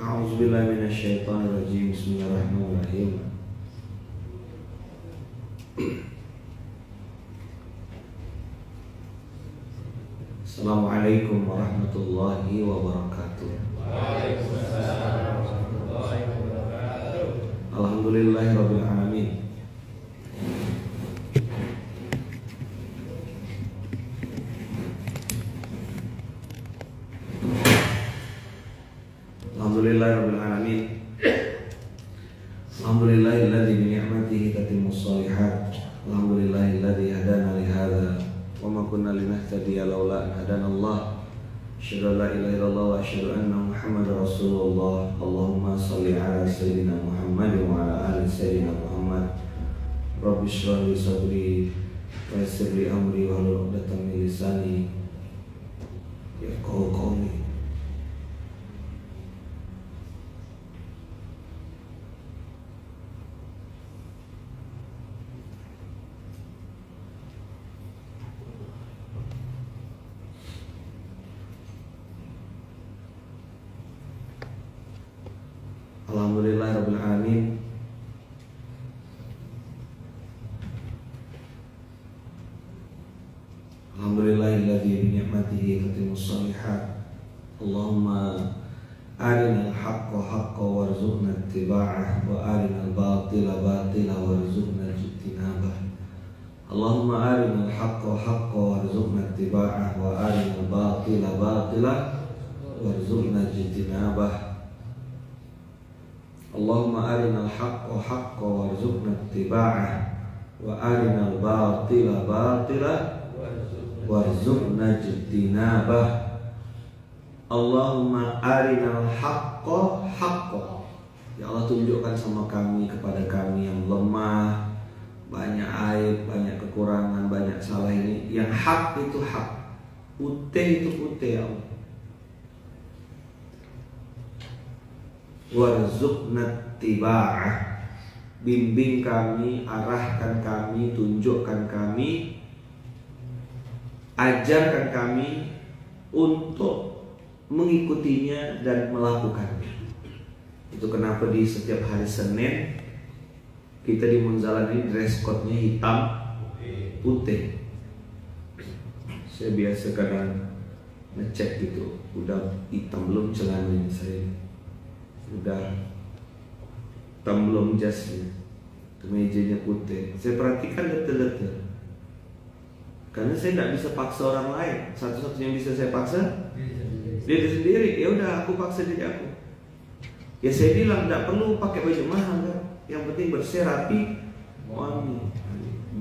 A'udzubillahi minasyaitonirrajim. Bismillahirrahmanirrahim. Assalamualaikum warahmatullahi wabarakatuh. Waalaikumsalam warahmatullahi wabarakatuh. Alhamdulillahirabbil alamin. Alhamdulillahirabbil alamin. Alhamdulillahilladzi bi ni'matihi tatimmus shalihat. Alhamdulillahilladzi hadana li hadza wa ma kunna linahtadiya laula an hadana Allah. Asyhadu an la ilaha illallah wa asyhadu anna Muhammadar Rasulullah. Allahumma shalli ala sayyidina Muhammad wa ala ali sayyidina Muhammad. Rabbi shrah li sadri wa yassir li amri wahlul 'uqdatam min lisani yafqahu qawli. Alhamdulillahirabbil alamin. Alhamdulillahilladzi bi ni'matihi tatimmus shalihat. Allahumma arinal haqqa haqqan warzuqna ittiba'ah wa arinal batila batila warzuqna ijtinabah. Allahumma arinal haqqa haqqan warzuqna ittiba'ah wa arinal batila batila warzuqna ijtinabah. Allahumma arinal haqqa haqqan warzuqna ittiba'ah wa arinal batila batila warzuqna ijtinabah. Allahumma arinal haqqa haqqan. Ya Allah, tunjukkan sama kami, kepada kami yang lemah, banyak aib, banyak kekurangan, banyak salah ini. Yang hak itu hak, putih itu putih, ya Allah. Warzuqna tiba'ah. Bimbing kami, arahkan kami, tunjukkan kami, ajarkan kami untuk mengikutinya dan melakukannya. Itu kenapa di setiap hari Senin kita di Munzalan ini dress code-nya hitam putih. Saya biasa kadang ngecek gitu, udah hitam belum celananya saya, udah hitam belum jasnya, kemejanya putih. Saya perhatikan detail-detail, karena saya tidak bisa paksa orang lain. Satu-satunya yang bisa saya paksa diri sendiri. Ya udah, aku paksa diri aku. Ya saya bilang tidak perlu pakai baju mahal kan, yang penting bersih, rapi, wangi.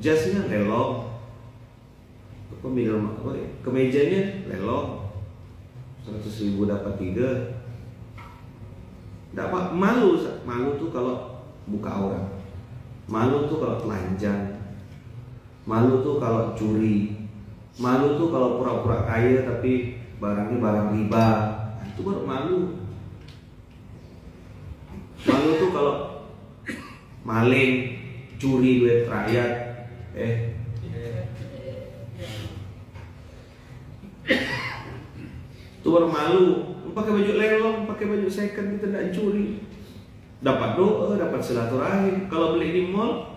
Jasnya lelong, kemejanya lelong, 100.000 dapat 3. Tidak apa, malu tuh kalau buka aurat, malu tuh kalau telanjang, malu tuh kalau curi, malu tuh kalau pura-pura kaya tapi barangnya barang riba. Nah, itu baru malu. Malu tuh kalau maling, curi duit rakyat. Itu baru malu. Pakai baju lelong, pakai baju second, kita tidak curi. Dapat doa, dapat silaturahim. Kalau beli di mall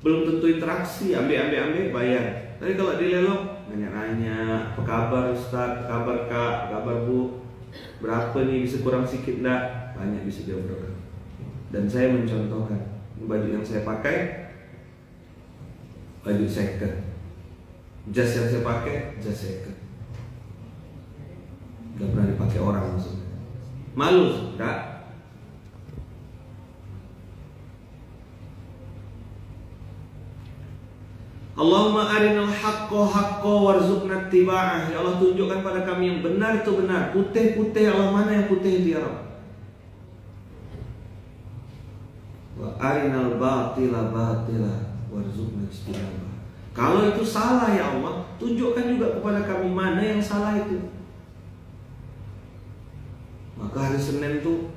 belum tentu interaksi, ambil bayar. Tapi kalau di lelong nanya-nanya, apa kabar Ustaz, apa kabar Kak, apa kabar Bu, berapa nih, bisa kurang sedikit enggak? Banyak bisa diobrolkan. Dan saya mencontohkan, baju yang saya pakai baju second, jas yang saya pakai jas second, gak pernah dipakai orang maksudnya. Malu enggak? Allahumma arinal haqqa haqqan warzuqna ittiba'ah. Ya Allah, tunjukkan pada kami yang benar itu benar, putih-putih. Allah, mana yang putih itu ya Rabb? Wa arinal batila batila warzuqna ijtinabah. Kalau itu salah ya Allah, tunjukkan juga kepada kami mana yang salah itu. Maka hari Senin itu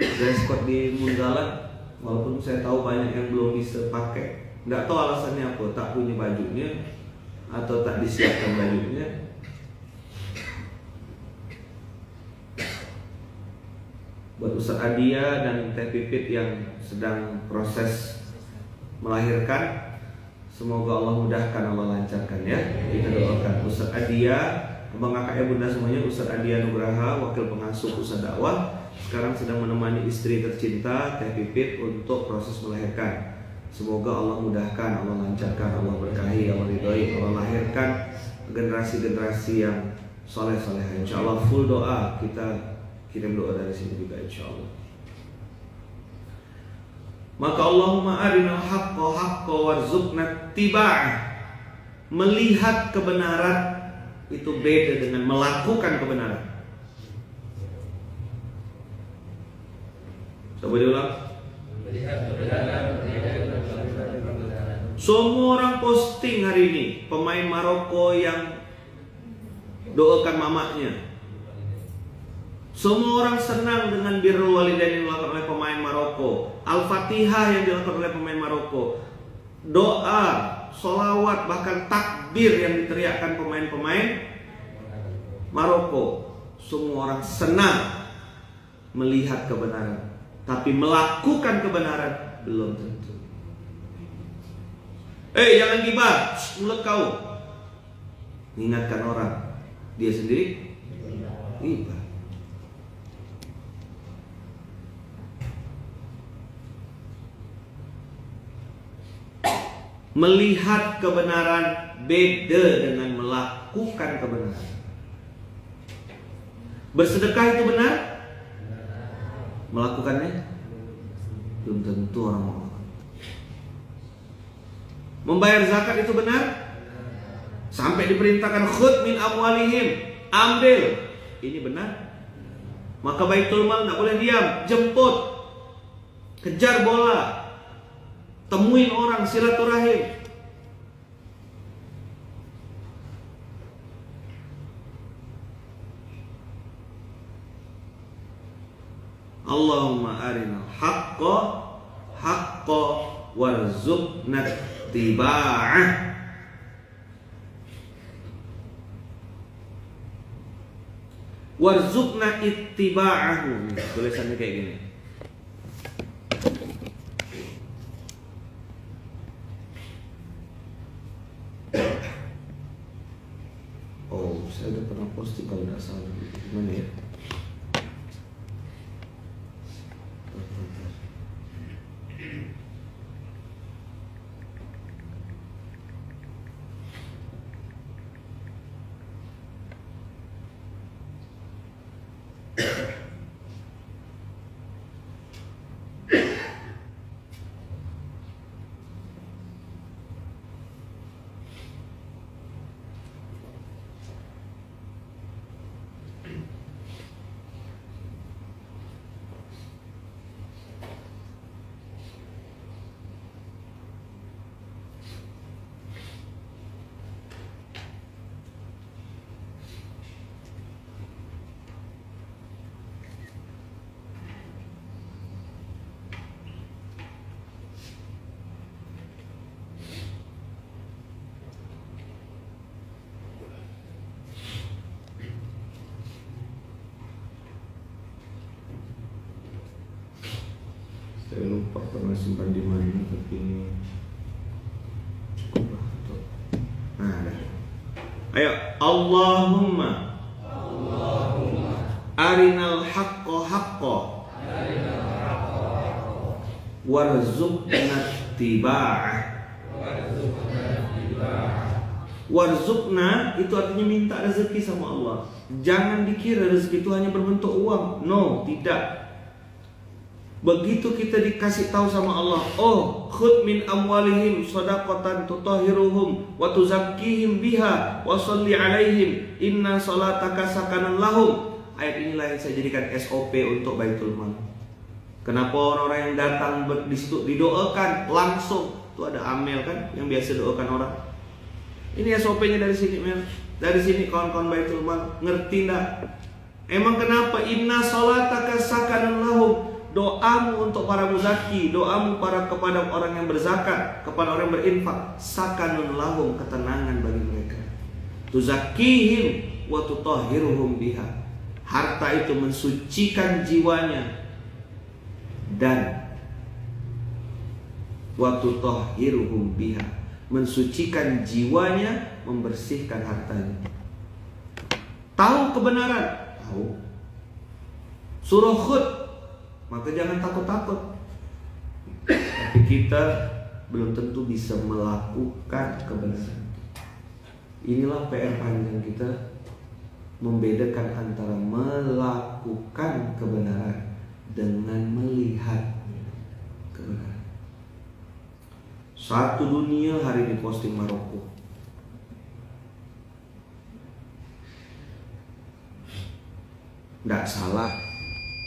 dress code di Munzalan, walaupun saya tahu banyak yang belum bisa pakai, nggak tahu alasannya apa, tak punya bajunya atau tak disiapkan bajunya. buat Ustaz Adia dan Teh Pipit yang sedang proses melahirkan, semoga Allah mudahkan, Allah lancarkan ya. Kita doakan Ustaz Adia, abang kakak bunda semuanya. Ustaz Adia Nugraha, wakil pengasuh pusat dakwah, sekarang sedang menemani istri tercinta Teh Pipit untuk proses melahirkan. Semoga Allah mudahkan, Allah lancarkan, Allah berkahi, Allah ridhoi, Allah lahirkan generasi-generasi yang soleh-soleh. Insya Allah full doa, kita kirim doa dari sini juga insya Allah. Maka Allahumma arinal haqqa haqqa warzuqna tiba'ah. Melihat kebenaran itu beda dengan melakukan kebenaran. Coba diulang. Semua orang posting hari ini pemain Maroko yang doakan mamanya. Semua orang senang dengan birrul walidain yang dilakukan oleh pemain Maroko, Al-Fatihah yang dilakukan oleh pemain Maroko, doa, sholawat, bahkan takbir yang diteriakkan pemain-pemain Maroko. Semua orang senang melihat kebenaran, tapi melakukan kebenaran belum tentu. Jangan gibah, mulut kau. Mengingatkan orang, dia sendiri gibah. Melihat kebenaran beda dengan melakukan kebenaran. Bersedekah itu benar? Melakukannya belum tentu orang mau. Membayar zakat itu benar? Sampai diperintahkan khudh min amwalihim, ambil. Ini benar? Maka Baitul Mal tidak boleh diam, jemput, kejar bola, temuin orang, silaturahim. Allahumma arinal haqqa haqqa warzuqna tiba'ah. Warzuqna ittiba'ahu. Tulisannya kayak gini. Oh, saya udah pernah posting kalau tidak salah. Gimana ya? Saya lupa pernah simpan di mana, tapi ini cukup lah. Nah, ada. Ayo, Allahumma arinal haqqa haqqa warzuqna tiba'ah. Warzuqna itu artinya minta rezeki sama Allah. Jangan dikira rezeki itu hanya berbentuk uang. No, tidak. Begitu kita dikasih tahu sama Allah, oh khudh min amwalihim shadaqatan tutahhiruhum wa tuzakkihim biha wa sholli alaihim inna salataka sakanan lahum. Ayat inilah yang saya jadikan SOP untuk Baitul Mal. Kenapa orang-orang yang datang di situ didoakan langsung? Itu ada amel kan yang biasa doakan orang. Ini SOP-nya dari sini, men. Dari sini kawan-kawan Baitul Mal, ngerti enggak? Emang kenapa inna salataka sakanan lahum? Doamu untuk para muzaki, doamu kepada orang yang berzakat, kepada orang yang berinfak, sakanun lahum, ketenangan bagi mereka. Tuzakkihim wa tutahhiruhum biha. Harta itu mensucikan jiwanya dan wa tutahhiruhum biha, mensucikan jiwanya, membersihkan hartanya. Tahu kebenaran, tahu. Surah Hud, maka jangan takut-takut. Tapi kita belum tentu bisa melakukan kebenaran. Inilah PR panjang kita, membedakan antara melakukan kebenaran dengan melihat kebenaran. Satu dunia hari ini posting Maroko. Nggak salah.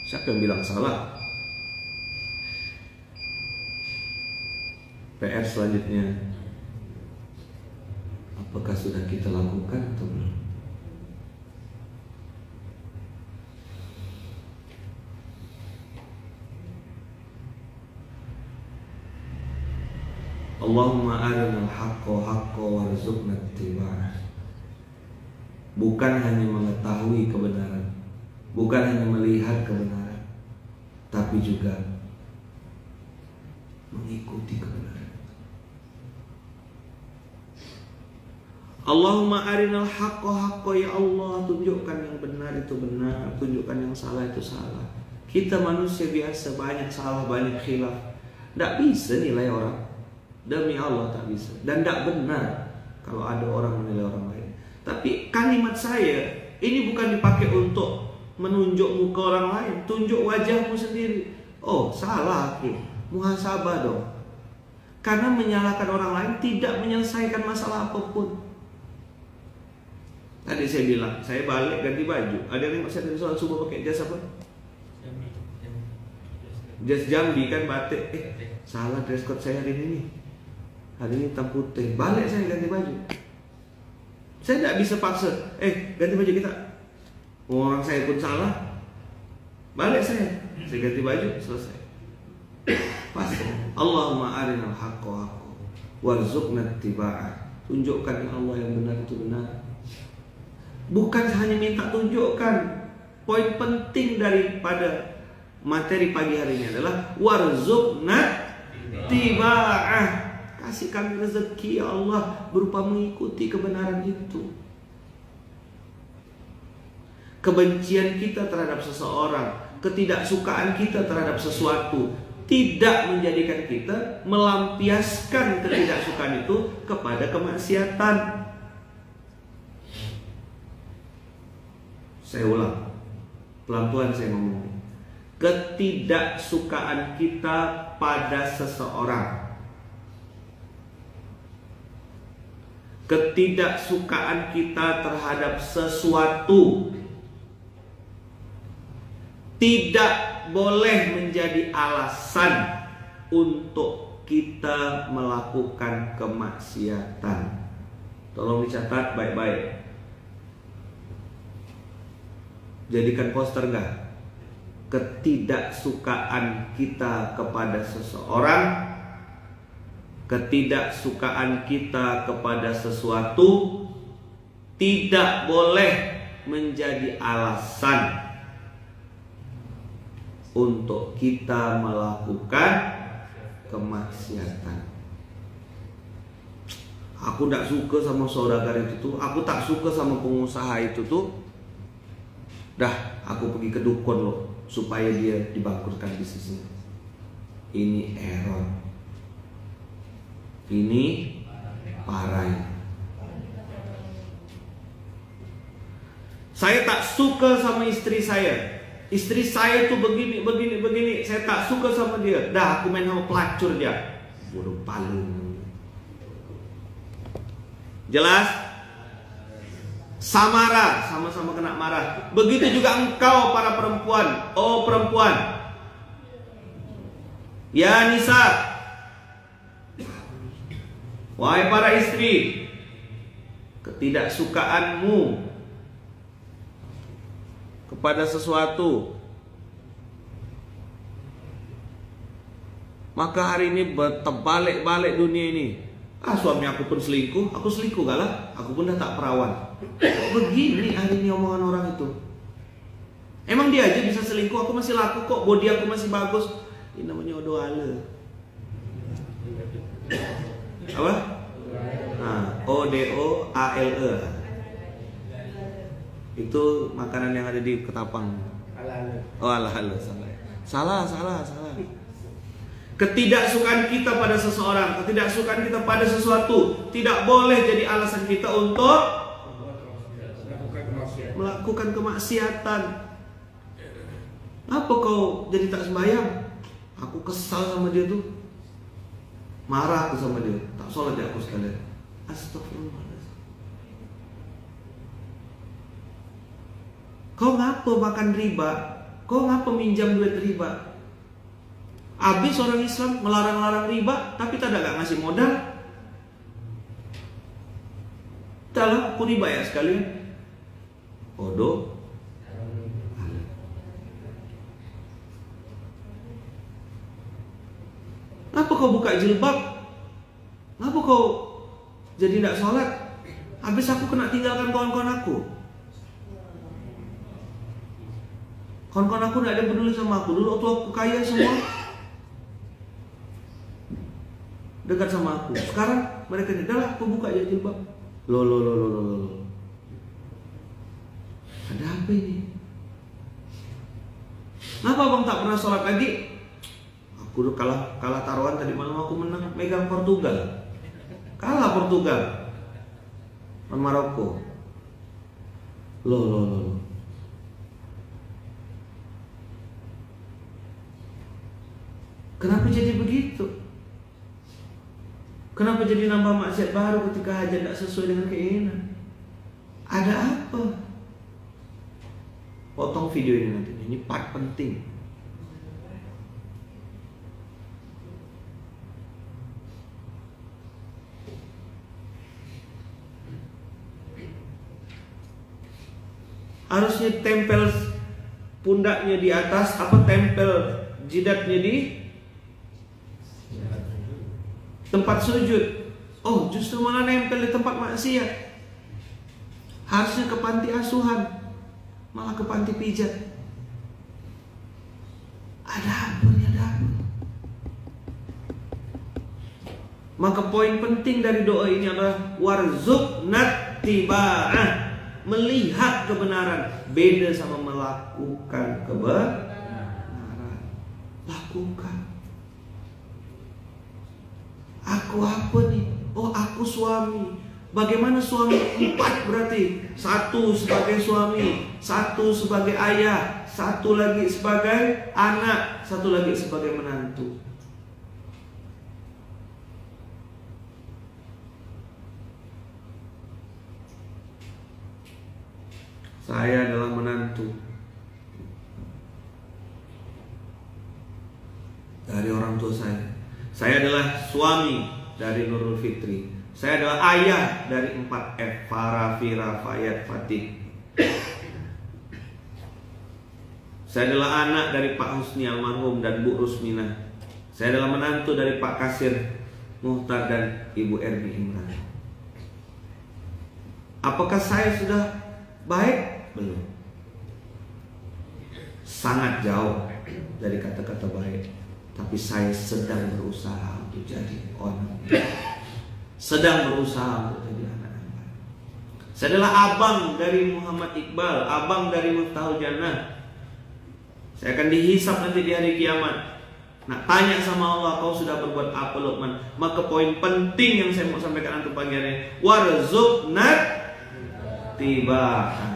Siapa yang bilang salah? PR selanjutnya, apakah sudah kita lakukan atau belum? Allahumma arinal haqqa haqqa warzuqna ittiba'ah. Bukan hanya mengetahui kebenaran, bukan hanya melihat kebenaran, tapi juga mengikuti kebenaran. Allahumma arinal haqqa haqqa, ya Allah, tunjukkan yang benar itu benar, tunjukkan yang salah itu salah. Kita manusia biasa, banyak salah, banyak khilaf. Tidak bisa nilai orang, demi Allah tak bisa. Dan tidak benar kalau ada orang menilai orang lain. Tapi kalimat saya ini bukan dipakai untuk menunjuk muka orang lain. Tunjuk wajahmu sendiri. Oh, salah aku, muhasabah dong. Karena menyalahkan orang lain tidak menyelesaikan masalah apapun. Tadi saya bilang, saya balik ganti baju. Ada yang saya tadi soal subuh pakai jas apa? Jas Jambi kan, batik. Salah dress code saya hari ini. Hari ini hitam putih. Balik saya ganti baju. Saya tidak bisa paksa. Ganti baju kita. Orang saya pun salah. Balik saya ganti baju, selesai. Pas. Allahumma arinal haqqa haqqa warzuqna ittiba'ah. Tunjukkan ya Allah yang benar itu benar. Bukan hanya minta tunjukkan. Poin penting daripada materi pagi hari ini adalah warzuqna ittiba'ah. Kasih kami rezeki ya Allah berupa mengikuti kebenaran itu. Kebencian kita terhadap seseorang, ketidaksukaan kita terhadap sesuatu tidak menjadikan kita melampiaskan ketidaksukaan itu kepada kemaksiatan. Saya ulang, pelan-pelan saya ngomong. Ketidaksukaan kita pada seseorang, ketidaksukaan kita terhadap sesuatu tidak boleh menjadi alasan untuk kita melakukan kemaksiatan. Tolong dicatat baik-baik. Jadikan poster enggak? Ketidaksukaan kita kepada seseorang, ketidaksukaan kita kepada sesuatu tidak boleh menjadi alasan untuk kita melakukan kemaksiatan. Aku tidak suka sama saudagar itu tuh, aku tak suka sama pengusaha itu tuh. Dah, aku pergi ke dukun loh supaya dia dibangkrutkan bisnisnya. Ini error. Ini parah. Saya tak suka sama istri saya. Istri saya tuh begini. Saya tak suka sama dia. Dah, aku main sama pelacur dia. Bodoh paling. Jelas? Samara, sama-sama kena marah. Begitu juga engkau para perempuan. Oh perempuan, ya Nisa, wahai para istri, ketidaksukaanmu kepada sesuatu, maka hari ini terbalik-balik dunia ini. Suami aku pun selingkuh, aku selingkuh gak lah, aku pun dah tak perawan. Kok begini hari ini omongan orang itu? Emang dia aja bisa selingkuh, aku masih laku kok, body aku masih bagus. Ini namanya odoale. Apa? Nah, ODOALE. Itu makanan yang ada di Ketapang. Oh, ala-ala, salah. Salah. Ketidaksukaan kita pada seseorang, ketidaksukaan kita pada sesuatu tidak boleh jadi alasan kita untuk melakukan kemaksiatan. Apa kau jadi tak sembahyang? Aku kesal sama dia tuh, marah aku sama dia, tak sholat ya aku sekalian. Astagfirullahaladzim. Kau ngapa makan riba? Kau ngapa minjam duit riba? Habis orang Islam melarang-larang riba, tapi tak ada gak ngasih modal. Dalam aku riba ya sekalian. Bodoh. Ngapa kau buka jilbab? Ngapa kau jadi tidak sholat? Habis aku kena tinggalkan kawan-kawan aku. Kawan-kawan aku tidak ada peduli sama aku. Dulu waktu aku kaya semua dekat sama aku. Sekarang mereka nih, dah lah aku buka aja jilbab. Loh. Ada apa ini? Ngapa abang tak pernah sholat lagi? Aku udah kalah taruhan tadi malam, aku menang megang Portugal. Kalah Portugal lawan Maroko. Loh. Kenapa jadi begitu? Kenapa jadi nambah maksiat baru ketika hajat tidak sesuai dengan keinginan? Ada apa? Potong video ini nanti. Ini part penting. Harusnya tempel pundaknya di atas, apa tempel jidatnya di tempat sujud. Oh, justru malah nempel di tempat maksiat. Harusnya ke panti asuhan, malah ke panti pijat. Ada apa? Maka poin penting dari doa ini adalah warzuqnat tiba'ah. Melihat kebenaran beda sama melakukan kebenaran. Lakukan. Aku apa nih? Oh, aku suami. Bagaimana suami? 4 berarti. 1 sebagai suami, 1 sebagai ayah, 1 lagi sebagai anak, 1 lagi sebagai menantu. Saya adalah menantu dari orang tua saya. Saya adalah suami dari Nurul Fitri. Saya adalah ayah dari 4F, Farah, Fira, Fayat, Fatih. Saya adalah anak dari Pak Husni almarhum dan Bu Rusmina. Saya adalah menantu dari Pak Kasir Muhtar dan Ibu Erni Imran. Apakah saya sudah baik? Belum. Sangat jauh dari kata-kata baik. Tapi saya sedang berusaha untuk jadi orang baik. Sedang berusaha untuk jadi anak yang baik. Saya adalah abang dari Muhammad Iqbal, abang dari Miftahul Jannah. Saya akan dihisap nanti di hari kiamat. Nah, tanya sama Allah, kau sudah berbuat apa Luqman? Maka poin penting yang saya mau sampaikan antum pagi hari ini, warzuqnat tiba'ah.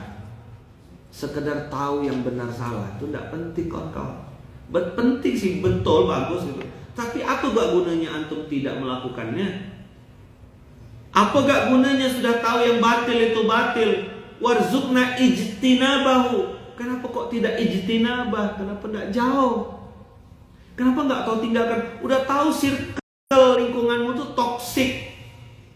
Sekedar tahu yang benar salah itu tidak penting kawan-kawan. Penting sih, betul, bagus gitu. Tapi apa gak gunanya antum tidak melakukannya? Apa gak gunanya sudah tahu yang batil itu batil? Warzuqna ijtinabahu. Kenapa kok tidak ijtinabah? Kenapa tidak jauh? Kenapa gak kau tinggalkan? Udah tahu circle lingkunganmu tuh toksik.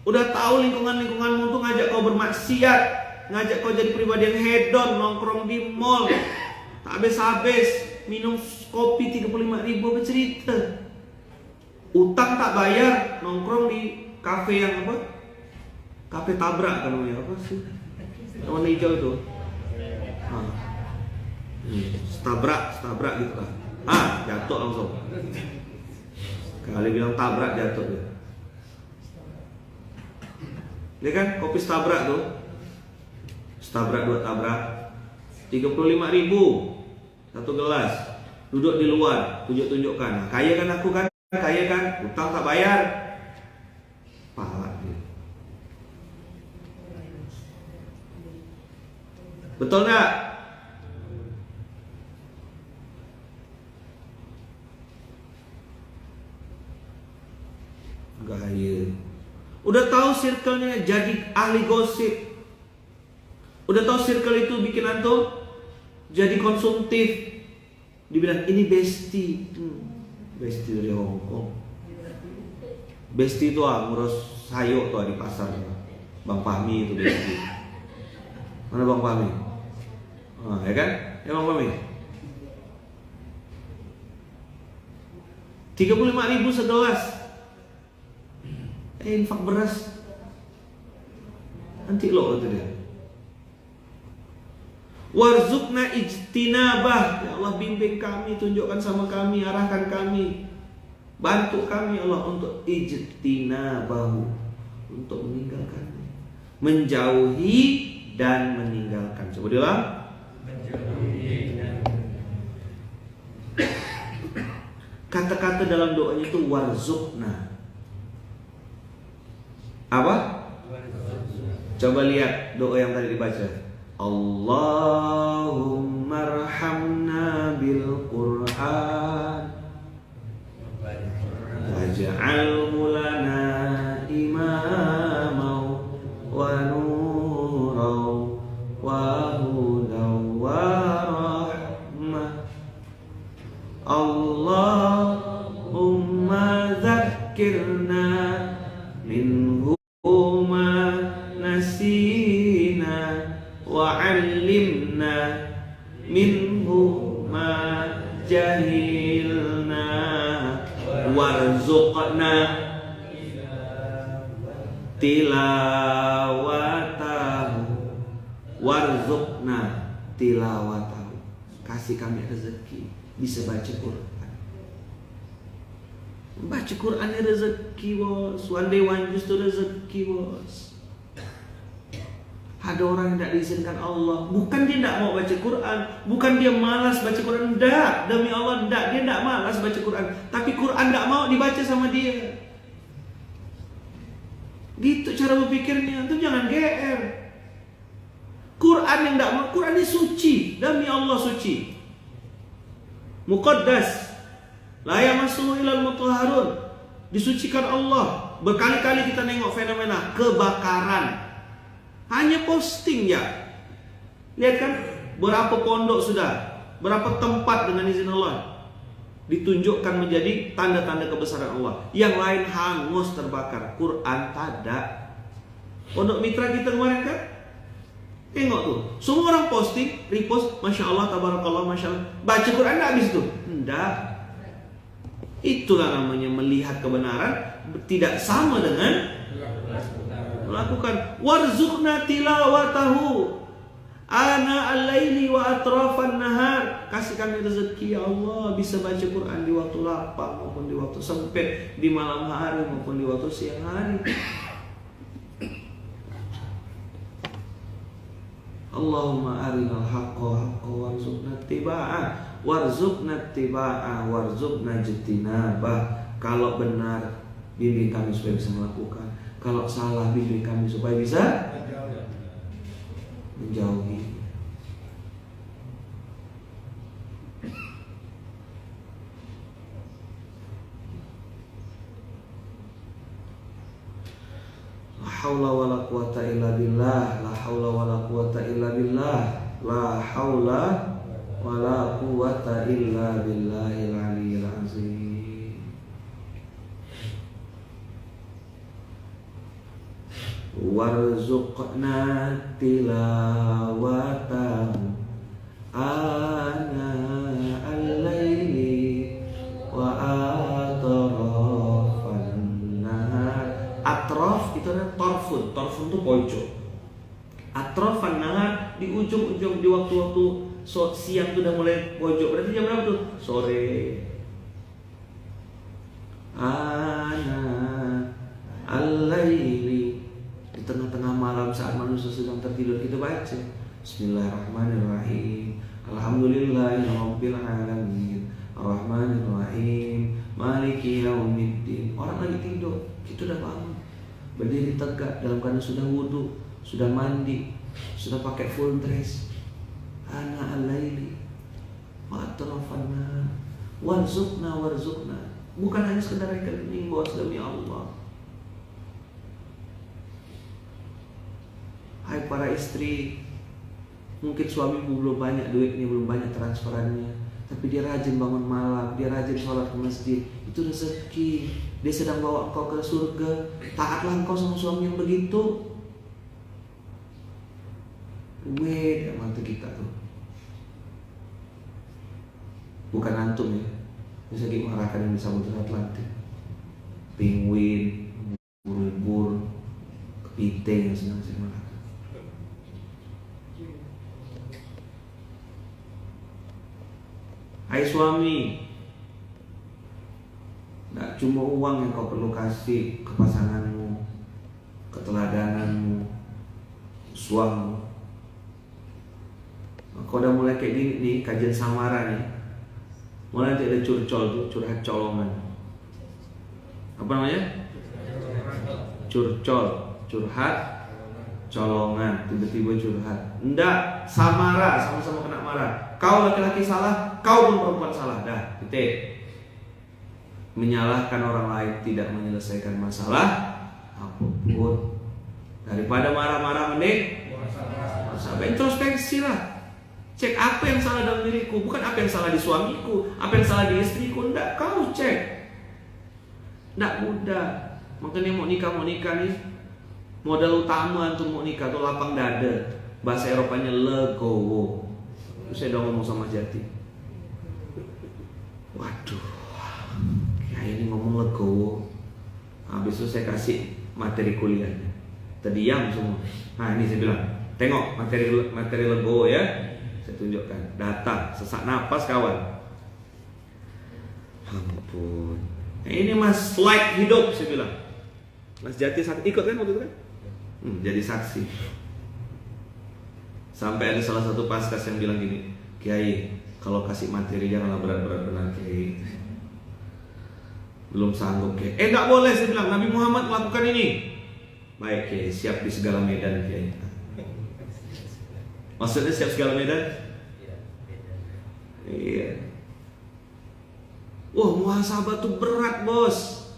Udah tahu lingkunganmu tuh ngajak kau bermaksiat, ngajak kau jadi pribadi yang hedon, nongkrong di mall, tak habis-habis, minum kopi 35.000, apa cerita? Utang tak bayar, nongkrong di kafe yang apa? Kafe tabrak kan namanya, apa sih? Warna hijau itu. Stabrak gitu lah. Jatuh langsung. Kali bilang tabrak, jatuh dia. Dia kan kopi tabrak tuh. Setabrak 2 tabrak 35.000 satu gelas. Duduk di luar, tunjukkan. Nah, kaya kan aku kan? Kaya kan? Utang tak bayar. Pala dia. Betul nggak? Gaya. Udah tahu circle-nya jadi ahli gosip. Udah tahu circle itu bikin antum jadi konsumtif. Dibilang ini bestie. Bestie dari Hongkong. Bestie itu ngurus sayur tuh di pasar. Bang Fahmi itu bestie. Mana Bang Fahmi? Ya kan? Ya Bang Fahmi. 35.000 segelas. Infak beras. Nanti lo kata dia. Warzuqna ijtinabah. Ya Allah, bimbing kami, tunjukkan sama kami, arahkan kami, bantu kami Allah untuk ijtinabahu, untuk meninggalkannya, menjauhi dan meninggalkan. Coba diulang. Menjauhi dan Kata-kata dalam doanya itu warzuqna. Apa? Coba lihat doa yang tadi dibaca. Allahumma arhamna bil Qur'an waj'alhu lana imama wa nuran wa hudan wa rahmah. Allahumma dzakkirna minhu ma nasina wa 'allimna minhu ma jahilna warzuqna tilawatahu. Warzuqna tilawatahu. Kasih kami rezeki bisa baca Quran. Baca Quran ini rezeki, bos. One day one juice itu rezeki, bos. Ada orang yang tidak diizinkan Allah. Bukan dia tidak mau baca Quran, bukan dia malas baca Quran. Tidak, demi Allah tidak. Dia tidak malas baca Quran, tapi Quran tidak mau dibaca sama dia. Gitu cara berpikirnya. Itu jangan GR. Quran yang tidak mau. Quran ini suci, demi Allah suci, muqaddas, la yamassuhu ilal mutahharun, disucikan Allah. Berkali-kali kita nengok fenomena kebakaran, hanya posting ya. Lihat kan, berapa pondok sudah, berapa tempat dengan izin Allah ditunjukkan menjadi tanda-tanda kebesaran Allah. Yang lain hangus terbakar. Quran tada. Pondok mitra kita kemarin kan, tengok tuh, semua orang posting, repost, masya Allah, tabarakallah, masya Allah. Baca Quran nggak habis tuh? Enggak. Itulah namanya melihat kebenaran tidak sama dengan melakukan. Warzuqna tilawatahu ana al-laili wa atrafan nahar. Kasih kami rezeki ya Allah, bisa baca Quran di waktu lapang maupun di waktu sempit, di malam hari maupun di waktu siang hari. Allahumma arinal haqqa haqqa warzuqna ittiba'ah warzuqna ittiba'ah warzuqna ijtinabah. Kalau benar, bimbing kami supaya bisa melakukan. Kalau salah, bimbing kami supaya bisa menjauhi. La haula wala quwata illa billah. La haula wala quwata illa billah. La haula wala quwata illa billahil aliyyil azim. Warzuqna tilawatahu ana al-laili wa atrafan nahar. Atraf itu adalah torfun. Torfun itu pojok. Atrafan nahar, di ujung-ujung, di waktu-waktu siang tuh udah mulai pojok. Berarti jam berapa tuh? Sore. Ana al-laili, di tengah-tengah malam saat manusia sedang tertidur kita baca Bismillahirrahmanirrahim, Alhamdulillahirabbil alamin, Arrahmanirrahim, Maliki yaumiddin. Orang lagi tidur, kita udah bangun, berdiri tegak dalam keadaan sudah wudu, sudah mandi, sudah pakai full dress. Ana al-laili wa atrafana warzuqna warzuqna. Bukan hanya sekedar rekening, bos, demi Allah. Hai para istri, mungkin suamimu belum banyak duitnya, belum banyak transferannya, tapi dia rajin bangun malam, dia rajin sholat ke masjid. Itu rezeki. Dia sedang bawa engkau ke surga. Taatlah engkau sama suami yang begitu. Wait, mantu kita tuh. Bukan antum ya. Bisa kita mengarahkan yang di Samudra Atlantik. Penguin, ubur-ubur, kepiting yang senang saya makan. Hai suami, tidak cuma uang yang kau perlu kasih ke pasanganmu, keteladananmu, suamimu. Kau udah mulai kayak gini nih, kajian samara nih. Mulai nanti ada curcol tuh, curhat colongan. Apa namanya? Curcol, curhat colongan, tiba-tiba curhat. Enggak, samara, sama-sama kena marah. Kau laki-laki salah, kau pun perempuan salah. Dah, titik. Menyalahkan orang lain tidak menyelesaikan masalah apapun. Daripada marah-marah mending sampai introspeksi lah. Cek apa yang salah dalam diriku, bukan apa yang salah di suamiku, apa yang salah di istriku. Enggak, kau cek. Enggak mudah. Makanya mau nikah nih, modal utama untuk mau nikah tuh lapang dada. Bahasa Eropanya legowo. Saya udah ngomong sama Jati. Waduh, kayak ini ngomong legowo. Habis itu saya kasih materi kuliahnya. Terdiam semua. Nah ini saya bilang, tengok materi legowo ya. Saya tunjukkan, datang, sesak napas kawan. Ampun. Nah, ini mas slide hidup saya bilang. Mas Jati ikut kan waktu itu kan? Jadi saksi. Sampai ada salah satu paskas yang bilang gini, Kiai, kalau kasih materi janganlah berat-berat benar Kiai. Belum sanggup Kiai. Enggak boleh saya bilang, Nabi Muhammad melakukan ini. Baik Kiai, siap di segala medan Kiai. Maksudnya siap segala medan? Iya. Wah, muhasabah tuh berat bos.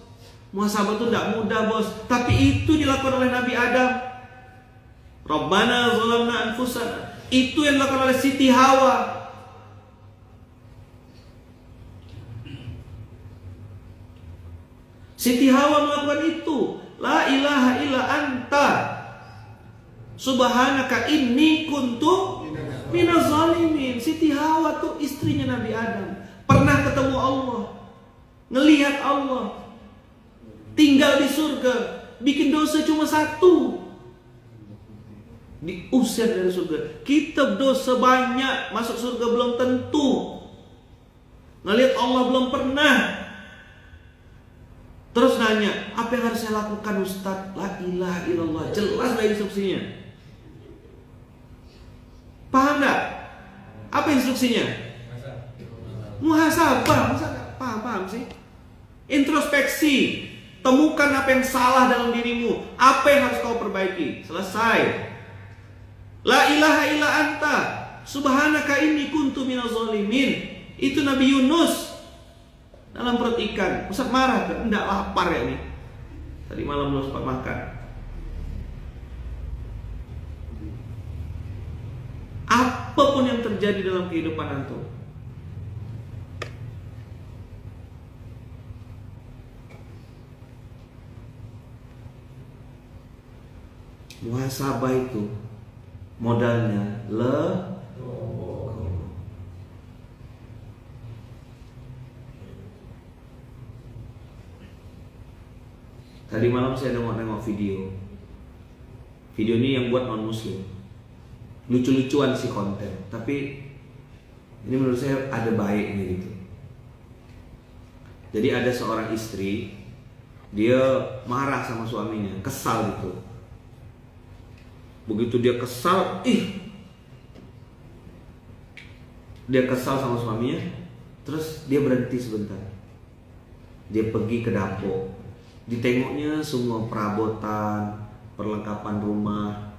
Muhasabah tuh tidak mudah bos. Tapi itu dilakukan oleh Nabi Adam. Rabbana zalamna anfusana. Itu yang dilakukan oleh Siti Hawa. Siti Hawa melakukan itu. La ilaha illa anta subhanaka inni kuntu minaz zalimin. Siti Hawa tuh istrinya Nabi Adam, pernah ketemu Allah, ngelihat Allah, tinggal di surga, bikin dosa cuma satu, diusir dari surga. Kita dosa banyak, masuk surga belum tentu, ngelihat Allah belum pernah. Terus nanya, apa yang harus saya lakukan Ustaz? La ilaha illallah, jelas lah instruksinya. Paham gak? Apa instruksinya? Muhasabah. Masa gak paham sih? Introspeksi. Temukan apa yang salah dalam dirimu, apa yang harus kau perbaiki. Selesai. La ilaha illa anta subhanaka inni kuntu minaz zalimin. Itu Nabi Yunus dalam perut ikan. Ustaz marah kan? Enggak, lapar ya nih. Tadi malam belum sempat makan. Apapun yang terjadi dalam kehidupan antum, muhasabah itu modalnya Tadi malam saya nengok video. Video ini yang buat non muslim. Lucu-lucuan sih konten, tapi Ini menurut saya ada baiknya gitu. Jadi ada seorang istri, dia marah sama suaminya, kesal gitu. Begitu dia kesal, dia kesal sama suaminya, terus dia berhenti sebentar. Dia pergi ke dapur, ditengoknya semua perabotan, perlengkapan rumah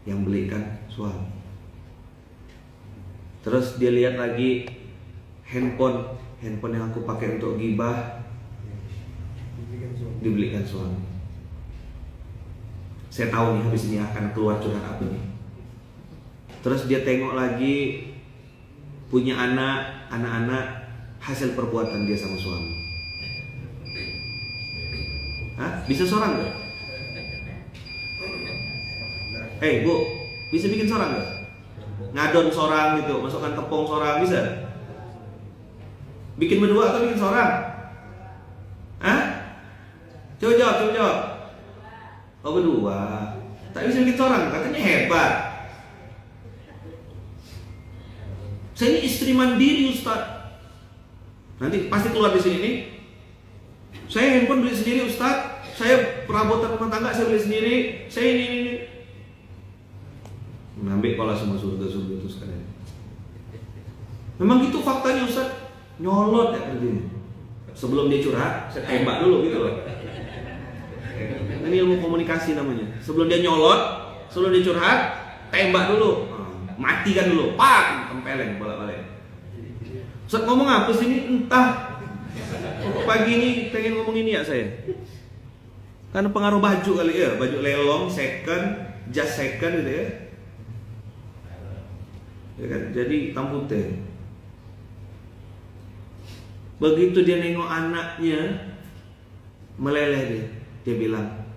yang belikan suami. Terus dia lihat lagi handphone yang aku pakai untuk gibah dibelikan suami. Saya tahu nih habis ini akan keluar curhat apa nih. Terus dia tengok lagi punya anak-anak hasil perbuatan dia sama suami. Hah? Bisa seorang gak? Bu, bisa bikin seorang gak? Ngadon seorang gitu, masukkan tepung seorang, bisa? Bikin berdua atau bikin seorang? Hah? Coba jawab. Oh, berdua. Tak bisa bikin seorang, katanya hebat. Saya ini istri mandiri, Ustaz. Nanti pasti keluar di sini nih. Saya handphone beli sendiri, Ustaz. Saya perabotan rumah tangga saya beli sendiri. Saya ini. Ngambil pola semua surga itu sekalian. Memang gitu faktanya, Ustaz. Nyolot ya kerjanya. Sebelum dia curhat, saya tembak dulu gitu loh. Ini ilmu komunikasi namanya. Sebelum dia nyolot, sebelum dia curhat, tembak dulu. Matikan dulu, pak, tempeleng bolak-balik. Ustaz ngomong apa sih ini? Entah. Pagi ini pengen ngomong ini ya saya. Karena pengaruh baju kali ya, baju lelong, second, just second gitu ya. Ya kan? Jadi hitam putih. Begitu dia nengok anaknya, meleleh dia bilang,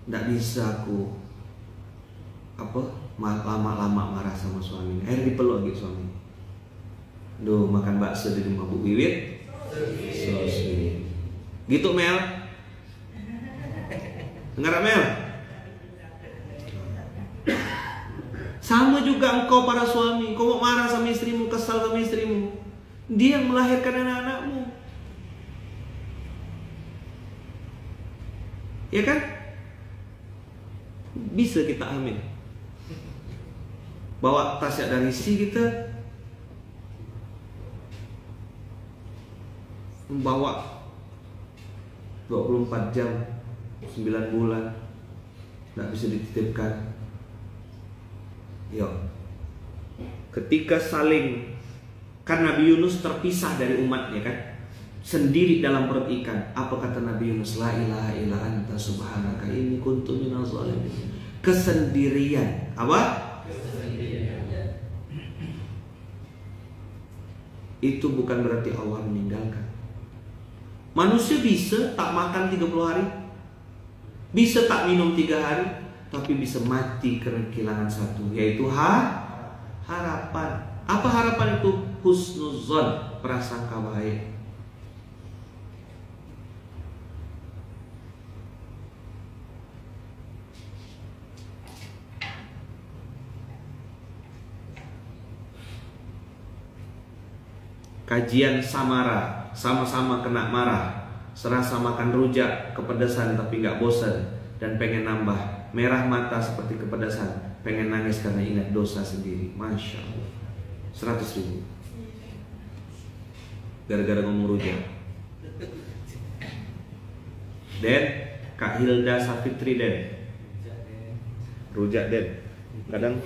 nggak bisa aku lama-lama marah sama suami. Akhirnya dipeluk lagi suami. Duh, makan bakso di rumah Bu Wiwit. So sweet. Gitu Mel. Dengar Mel? Sama juga engkau para suami, kau mau marah sama istrimu, kesal sama istrimu. Dia yang melahirkan anak-anakmu. Ya kan? Bisa kita amin. Bawa tasya dari si kita, membawa 24 jam 9 bulan tidak bisa dititipkan. Yuk, ketika saling, kan Nabi Yunus terpisah dari umatnya kan, sendiri dalam perut ikan. Apa kata Nabi Yunus? La ilaha illa anta subhanaka inni kuntu minaz zalimin. Kesendirian. Apa? Itu bukan berarti Allah meninggalkan. Manusia bisa tak makan 30 hari, bisa tak minum 3 hari, tapi bisa mati karena kehilangan satu, yaitu harapan. Apa harapan itu? Husnuzon, prasangka baik. Kajian samara, sama-sama kena marah, serasa makan rujak, kepedesan tapi gak bosan dan pengen nambah, merah mata seperti kepedesan, pengen nangis karena ingat dosa sendiri. Masya Allah, 100.000 gara-gara ngomong rujak. Den, Kak Hilda Safitri Den, rujak Den, kadang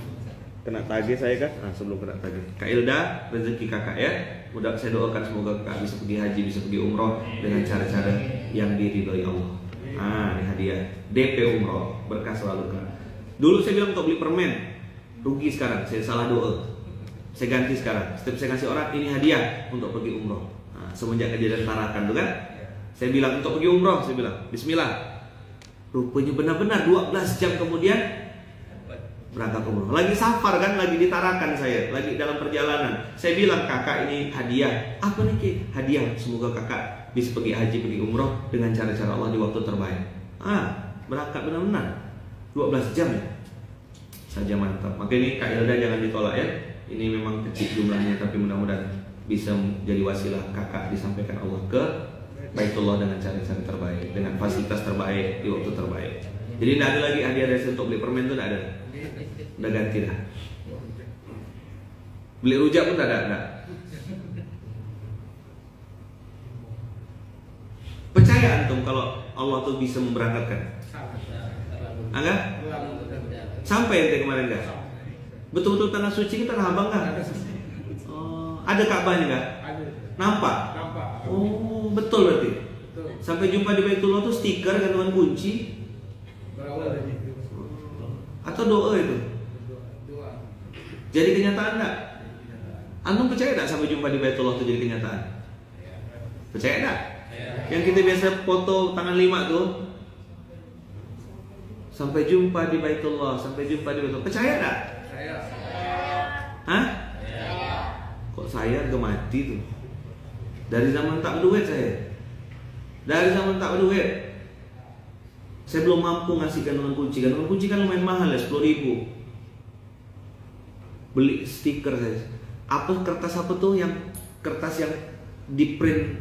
kena tagih saya kan, sebelum kena tagih. Kak Hilda, rezeki kakak ya. Mudah saya doakan semoga kakak bisa pergi haji, bisa pergi umroh dengan cara-cara yang diridhoi Allah. Ini hadiah DP umroh, berkah selalu kan. Dulu saya bilang untuk beli permen, rugi sekarang, saya salah doa. Saya ganti sekarang. Setiap saya kasih orang, ini hadiah untuk pergi umroh. Semenjak kejadian Tarakan tuh kan, saya bilang untuk pergi umroh, saya bilang Bismillah. Rupanya benar-benar 12 jam kemudian berangkat umroh. Lagi safar kan, lagi ditarakan saya, lagi dalam perjalanan. Saya bilang, kakak ini hadiah. Apa nih Ki? Hadiah, semoga kakak bisa pergi haji, pergi umroh dengan cara-cara Allah di waktu terbaik. Berangkat benar-benar 12 jam ya. Saja mantap. Makanya ini Kak Hilda jangan ditolak ya. Ini memang kecil jumlahnya, tapi mudah-mudahan bisa jadi wasilah kakak disampaikan Allah ke Baitullah dengan cara-cara terbaik, dengan fasilitas terbaik di waktu terbaik. Jadi tidak ada lagi hadiah dari untuk beli permen itu tidak ada, udah ganti dah. Beli rujak pun tidak ada. Percaya antum kalau Allah tuh bisa memberangkatkan? Enggak? Sampai ente kemarin enggak? Betul-betul tanah suci kita tanah abang enggak? Oh, ada Ka'bahnya enggak? Ada. Nampak? Nampak. Oh, betul berarti. Betul. Sampai jumpa di Baitullah tuh stiker gantungan kunci Berawal dari itu. atau doa itu. Doa. Jadi kenyataan enggak? Antum percaya enggak sampai jumpa di Baitullah tuh jadi kenyataan? Percaya enggak? Yang kita biasa foto tangan 5 tuh, sampai jumpa di Baitullah, sampai jumpa di Baitullah. Percaya enggak? Saya. Hah? Kok saya udah mati tuh? Dari zaman tak berduit saya. Dari zaman tak berduit. Saya belum mampu ngasih gantungan kunci. Gantungan kunci kan lumayan mahal ya, 10.000. Beli stiker saya. Kertas apa tuh yang kertas yang di print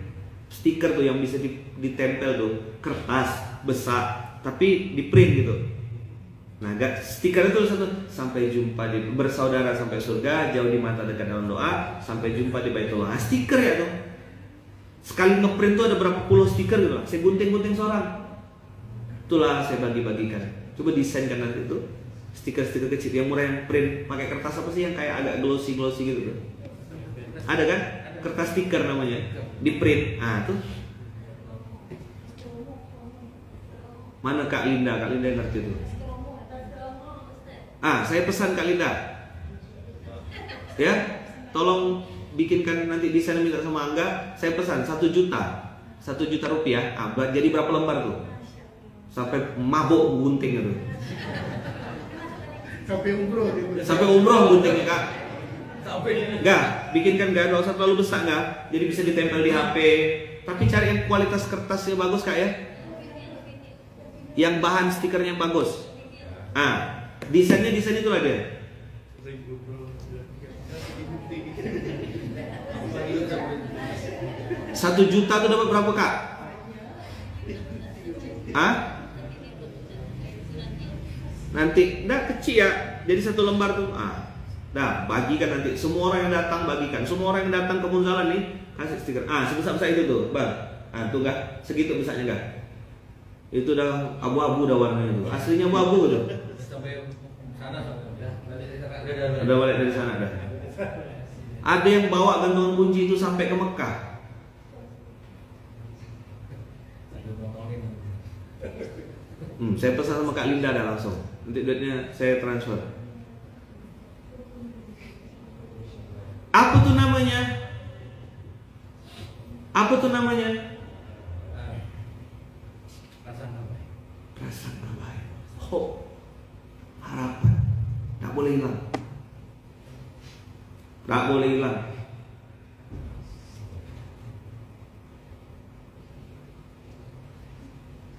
stiker tuh yang bisa ditempel tuh, kertas besar tapi di print gitu. Nah, stiker itu satu, sampai jumpa di bersaudara sampai surga, jauh di mata dekat dalam doa, sampai jumpa di Baitullah. Stiker ya tuh. Sekali ngeprint tuh ada berapa puluh stiker gitu lah. Saya gunting-gunting seorang. Itulah saya bagi-bagikan. Coba desain kan nanti tuh stiker-stiker kecil yang murah, yang print pakai kertas apa sih yang kayak agak glossy gitu tuh. Ada kan? Kertas stiker namanya. Di print. Ah, tuh. Mana Kak Linda? Kak Linda yang ngerti tuh. Saya pesan Kak Linda. Ya, tolong bikinkan nanti desain minta sama Angga. Saya pesan 1 juta. 1 juta rupiah. Jadi berapa lembar tuh? Sampai mabuk gunting itu. Sampai umroh guntingnya Kak. Enggak, bikinkan enggak usah terlalu besar enggak. Jadi bisa ditempel di HP. Tapi cari yang kualitas kertasnya bagus Kak ya. Yang bahan stikernya bagus. Desainnya itulah dia. 1 juta tuh dapat berapa Kak? Nanti enggak kecil ya. Jadi 1 lembar tuh. Bagikan nanti. Semua orang yang datang bagikan. Semua orang yang datang ke Munzalan nih kasih stiker. Sebesar-besar itu tuh, Bang. Tuh enggak? Segitu besarnya enggak? Itu udah abu-abu dah warnanya tuh. Aslinya abu-abu tuh. Sampai sana Udah balik dari sana dah. Ada yang bawa gantungan kunci itu sampai ke Mekah. Saya pesan sama Kak Linda dah langsung. Nanti duitnya saya transfer. Apa tuh namanya? Prasangka baik. Harapan. Tak boleh hilang.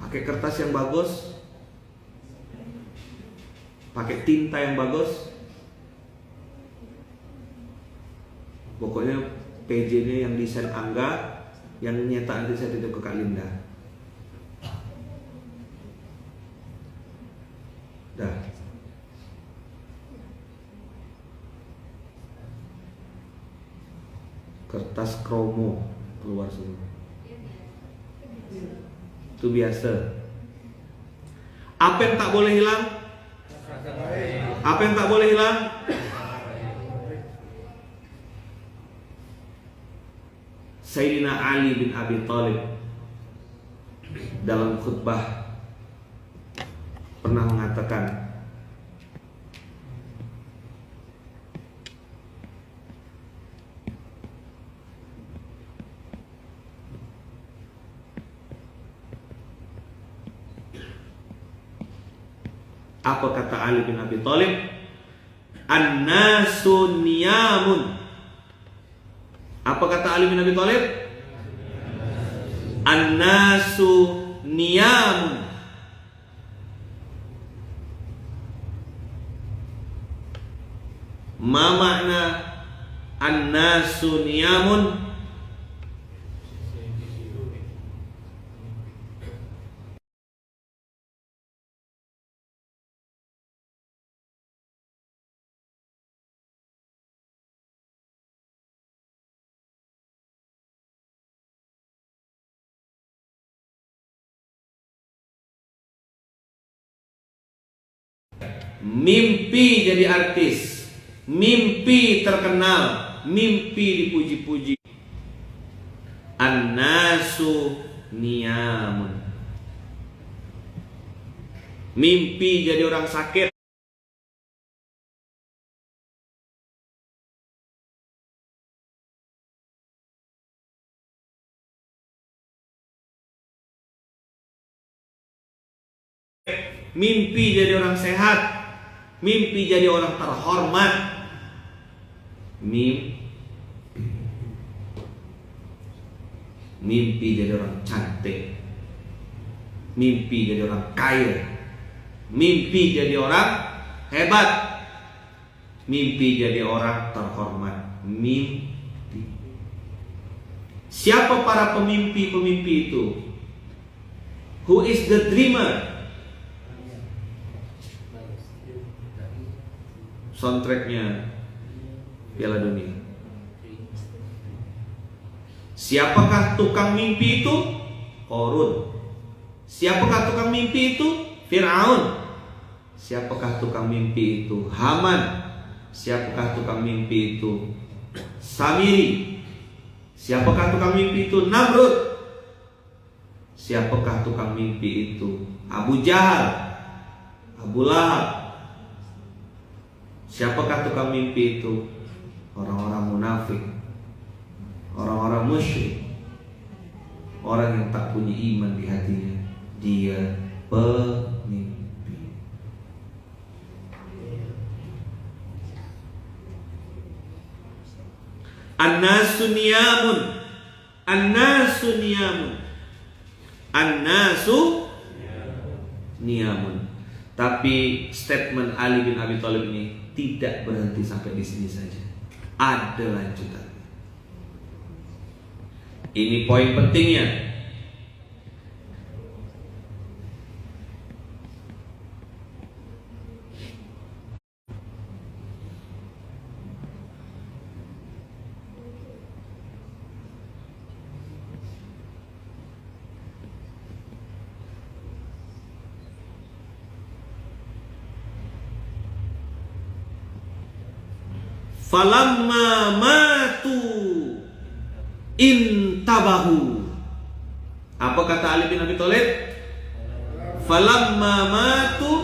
Pakai kertas yang bagus, pakai tinta yang bagus. Pokoknya PJ-nya yang desain Angga, yang nyetak nanti saya titip ke Kak Linda. Dah. Kertas kromo keluar semua. Itu biasa. Apa yang tak boleh hilang? Sayyidina Ali bin Abi Thalib dalam khutbah pernah mengatakan, apa kata Ali bin Abi Thalib? An-nasu niyamun. Apa kata Ali bin Abi Thalib? An-nasu niyamun. Ma makna annasu niyamun? Mimpi jadi artis, mimpi terkenal, mimpi dipuji-puji. An-nasu niyamun. Mimpi jadi orang sakit. Mimpi jadi orang sehat. Mimpi jadi orang terhormat. Mimpi jadi orang cantik. Mimpi jadi orang kaya. Mimpi jadi orang hebat. Mimpi jadi orang terhormat. Mimpi. Siapa para pemimpi-pemimpi itu? Who is the dreamer? Soundtracknya Piala Dunia. Siapakah tukang mimpi itu? Qarun. Siapakah tukang mimpi itu? Fir'aun. Siapakah tukang mimpi itu? Haman. Siapakah tukang mimpi itu? Samiri. Siapakah tukang mimpi itu? Namrud. Siapakah tukang mimpi itu? Abu Jahal, Abu Lahab. Siapakah tukang mimpi itu? Orang-orang munafik, orang-orang musyrik, orang yang tak punya iman di hatinya. Dia pemimpi. An-nasu niyamun. An-nasu niyamun. An-nasu niyamun. Tapi statement Ali bin Abi Thalib ini tidak berhenti sampai di sini saja. Ada lanjutannya. Ini poin pentingnya. Falamma matu intabahu. Apa kata Ali bin Abi Thalib? Falamma matu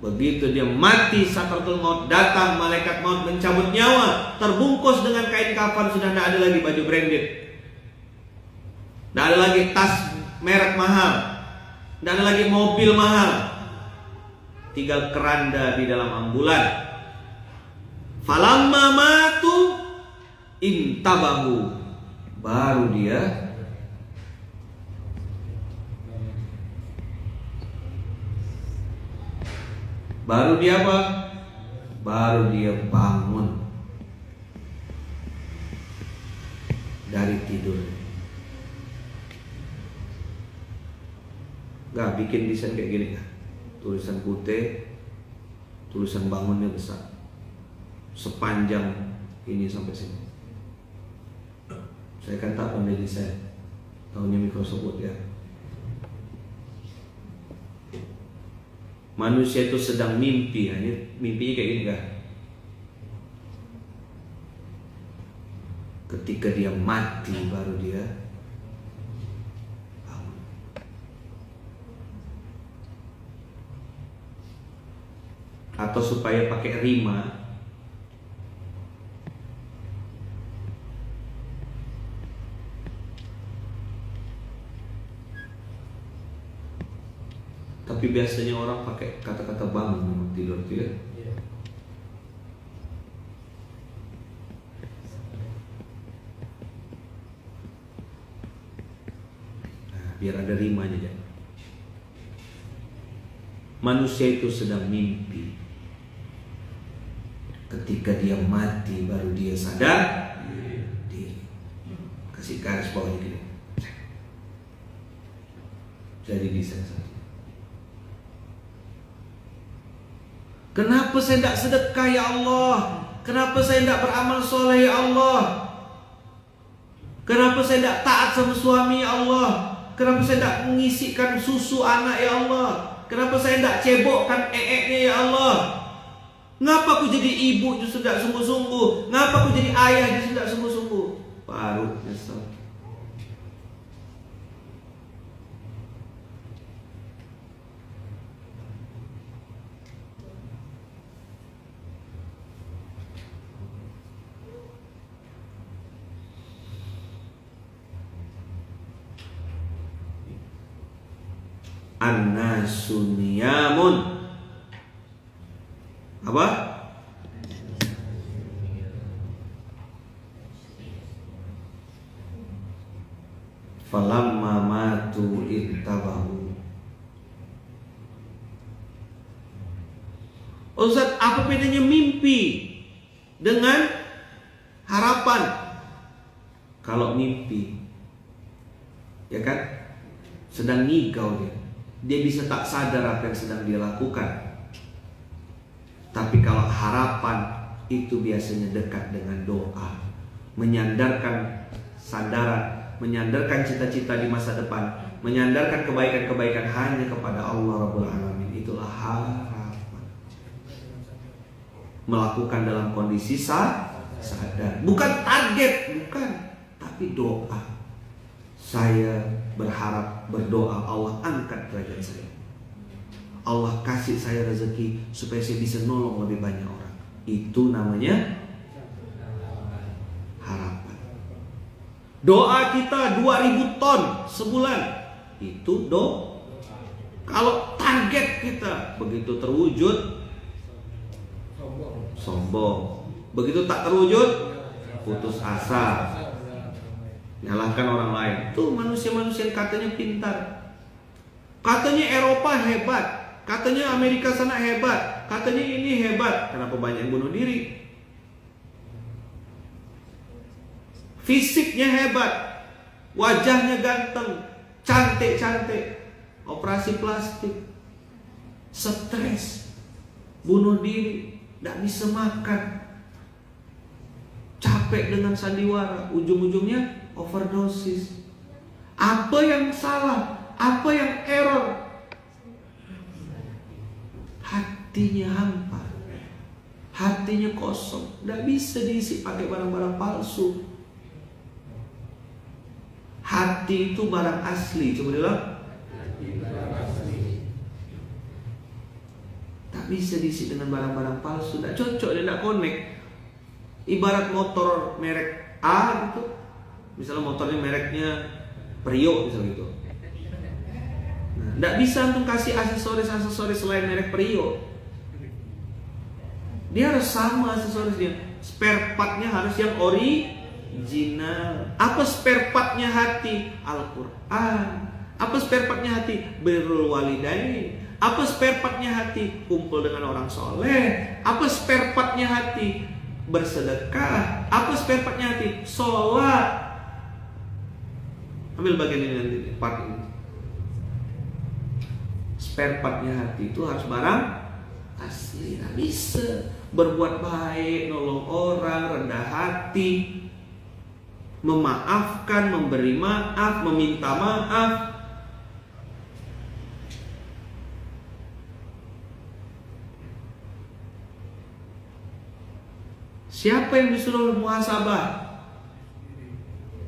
begitu dia mati, sakratul maut datang, malaikat maut mencabut nyawa, terbungkus dengan kain kafan, sudah tidak ada lagi baju branded, tidak ada lagi tas merek mahal, tidak ada lagi mobil mahal, tinggal keranda di dalam ambulan. Falamma matu intabahu, baru dia apa? Baru dia bangun dari tidur. Gak bikin desain kayak gini kan? Tulisan putih, tulisan bangunnya besar, sepanjang ini sampai sini. Saya kan tak pandai desain, tahunya Microsoft Word ya. Manusia itu sedang mimpi, mimpinya kayak gini kan? Ketika dia mati baru dia bangun. Atau supaya pakai rima, tapi biasanya orang pakai kata-kata bangun tidur itu ya. biar ada rimanya aja. Manusia itu sedang mimpi. Ketika dia mati baru dia sadar diri. Kasih garis bawah gini. Jadi bisa satu. Kenapa saya tidak sedekah ya Allah? Kenapa saya tidak beramal soleh ya Allah? Kenapa saya tidak taat sama suami ya Allah? Kenapa saya tidak mengisikan susu anak ya Allah? Kenapa saya tidak cebokkan nya ya Allah? Ngapa aku jadi ibu justru tidak sungguh-sungguh? Ngapa aku jadi ayah justru tidak sungguh-sungguh? Baru nyesel. An-nasu niyamun. Apa? Falamma matu ittabahu. Ustaz, apa bedanya mimpi dengan harapan? Kalau mimpi, ya kan, sedang ngigau dia bisa tak sadar apa yang sedang dia lakukan. Tapi kalau harapan itu biasanya dekat dengan doa, menyandarkan sandaran, menyandarkan cita-cita di masa depan, menyandarkan kebaikan-kebaikan hanya kepada Allah Rabbul Alamin. Itulah harapan. Melakukan dalam kondisi sadar, bukan target, bukan, tapi doa. Saya berharap, berdoa Allah angkat derajat saya, Allah kasih saya rezeki supaya saya bisa nolong lebih banyak orang. Itu namanya harapan. Doa kita 2000 ton sebulan, itu doa. Kalau target kita begitu terwujud, sombong. Begitu tak terwujud, putus asa, nyalahkan orang lain. Tuh manusia-manusia yang katanya pintar, katanya Eropa hebat, katanya Amerika sana hebat, katanya ini hebat. Kenapa banyak yang bunuh diri? Fisiknya hebat, wajahnya ganteng, cantik-cantik, operasi plastik, stres, bunuh diri, tidak bisa makan, capek dengan sandiwara, ujung-ujungnya overdosis. Apa yang salah? Apa yang error? Hatinya hampa, hatinya kosong, tidak bisa diisi pakai barang-barang palsu. Hati itu barang asli. Coba bilang, tak bisa diisi dengan barang-barang palsu. Tidak cocok, dia tidak connect. Ibarat motor merek A gitu, misalnya motornya mereknya Prio misalnya gitu. Nah, tidak bisa untuk kasih aksesoris selain merek Prio. Dia harus sama aksesorisnya. Spare partnya harus yang original. Apa spare partnya hati? Al-Quran. Apa spare partnya hati? Birrul walidain. Apa spare partnya hati? Kumpul dengan orang soleh. Apa spare partnya hati? Bersedekah. Apa spare partnya hati? Sholat. Ambil bagian ini nanti, part ini. Spare partnya hati itu harus barang asli. Nggak bisa berbuat baik, nolong orang, rendah hati, memaafkan, memberi maaf, meminta maaf. Siapa yang disuruh muhasabah?